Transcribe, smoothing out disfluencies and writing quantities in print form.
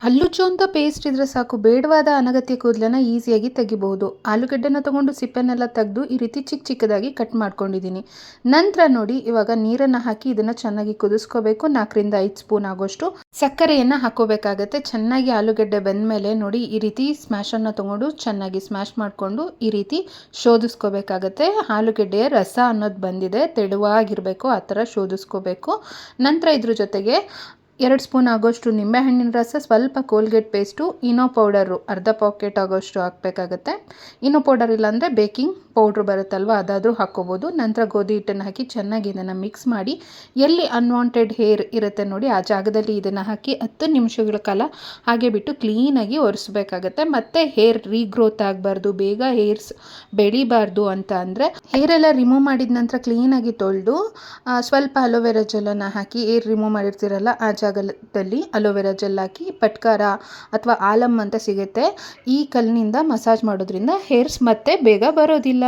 ಹಲ್ಲುಜ್ಜು ಅಂತ ಪೇಸ್ಟ್ ಇದ್ರೆ ಸಾಕು, ಬೇಡವಾದ ಅನಗತ್ಯ ಕೂದಲನ್ನ ಈಸಿಯಾಗಿ ತೆಗಿಬಹುದು. ಆಲೂಗಡ್ಡೆನ ತಗೊಂಡು ಸಿಪ್ಪೆನೆಲ್ಲ ತೆಗೆದು ಈ ರೀತಿ ಚಿಕ್ಕ ಚಿಕ್ಕದಾಗಿ ಕಟ್ ಮಾಡ್ಕೊಂಡಿದ್ದೀನಿ. ನಂತರ ನೋಡಿ, ಇವಾಗ ನೀರನ್ನು ಹಾಕಿ ಇದನ್ನು ಚೆನ್ನಾಗಿ ಕುದಿಸ್ಕೋಬೇಕು. 4-5 ಸ್ಪೂನ್ ಆಗೋಷ್ಟು ಸಕ್ಕರೆಯನ್ನು ಹಾಕೋಬೇಕಾಗತ್ತೆ. ಚೆನ್ನಾಗಿ ಆಲೂಗಡ್ಡೆ ಬೆಂದಮೇಲೆ ನೋಡಿ, ಈ ರೀತಿ ಸ್ಮ್ಯಾಶನ್ನು ತಗೊಂಡು ಚೆನ್ನಾಗಿ ಸ್ಮ್ಯಾಶ್ ಮಾಡಿಕೊಂಡು ಈ ರೀತಿ ಶೋಧಿಸ್ಕೋಬೇಕಾಗತ್ತೆ. ಆಲೂಗಡ್ಡೆಯ ರಸ ಅನ್ನೋದು ಬಂದಿದೆ, ತೆಳುವಾಗಿರಬೇಕು, ಆ ಥರ ಶೋಧಿಸ್ಕೋಬೇಕು. ನಂತರ ಇದ್ರ ಜೊತೆಗೆ 2 ಸ್ಪೂನ್ ಆಗೋಷ್ಟು ನಿಂಬೆಹಣ್ಣಿನ ರಸ, ಸ್ವಲ್ಪ ಕೋಲ್ಗೇಟ್ ಪೇಸ್ಟು, ಇನೋ ಪೌಡರು ಅರ್ಧ ಪಾಕೆಟ್ ಆಗೋಷ್ಟು ಹಾಕಬೇಕಾಗತ್ತೆ. ಇನೋ ಪೌಡರ್ ಇಲ್ಲಾಂದರೆ ಬೇಕಿಂಗ್ ಪೌಡ್ರ್ ಬರುತ್ತಲ್ವ, ಅದಾದರೂ ಹಾಕ್ಕೋಬೋದು. ನಂತರ ಗೋಧಿ ಹಿಟ್ಟನ್ನು ಹಾಕಿ ಚೆನ್ನಾಗಿ ಇದನ್ನು ಮಿಕ್ಸ್ ಮಾಡಿ, ಎಲ್ಲಿ ಅನ್ವಾಂಟೆಡ್ ಹೇರ್ ಇರುತ್ತೆ ನೋಡಿ, ಆ ಜಾಗದಲ್ಲಿ ಇದನ್ನು ಹಾಕಿ 10 ನಿಮಿಷಗಳ ಕಾಲ ಹಾಗೆ ಬಿಟ್ಟು ಕ್ಲೀನಾಗಿ ಒರೆಸ್ಬೇಕಾಗತ್ತೆ. ಮತ್ತು ಹೇರ್ ರೀಗ್ರೋತ್ ಆಗಬಾರ್ದು, ಬೇಗ ಹೇರ್ಸ್ ಬೆಳಿಬಾರ್ದು ಅಂತ ಅಂದರೆ ಹೇರೆಲ್ಲ ರಿಮೂವ್ ಮಾಡಿದ ನಂತರ ಕ್ಲೀನಾಗಿ ತೊಳೆದು ಸ್ವಲ್ಪ ಅಲೋವೆರಾ ಜೆಲ್ಲನ್ನು ಹಾಕಿ, ಏರ್ ರಿಮೂವ್ ಮಾಡಿರ್ತೀರಲ್ಲ ಆ ಜಾಗದಲ್ಲಿ ಅಲೋವೆರಾ ಜೆಲ್ ಹಾಕಿ, ಪಟ್ಕಾರ ಅಥವಾ ಆಲಮ್ ಅಂತ ಸಿಗುತ್ತೆ, ಈ ಕಲ್ಲಿನಿಂದ ಮಸಾಜ್ ಮಾಡೋದ್ರಿಂದ ಹೇರ್ಸ್ ಮತ್ತೆ ಬೇಗ ಬರೋದಿಲ್ಲ.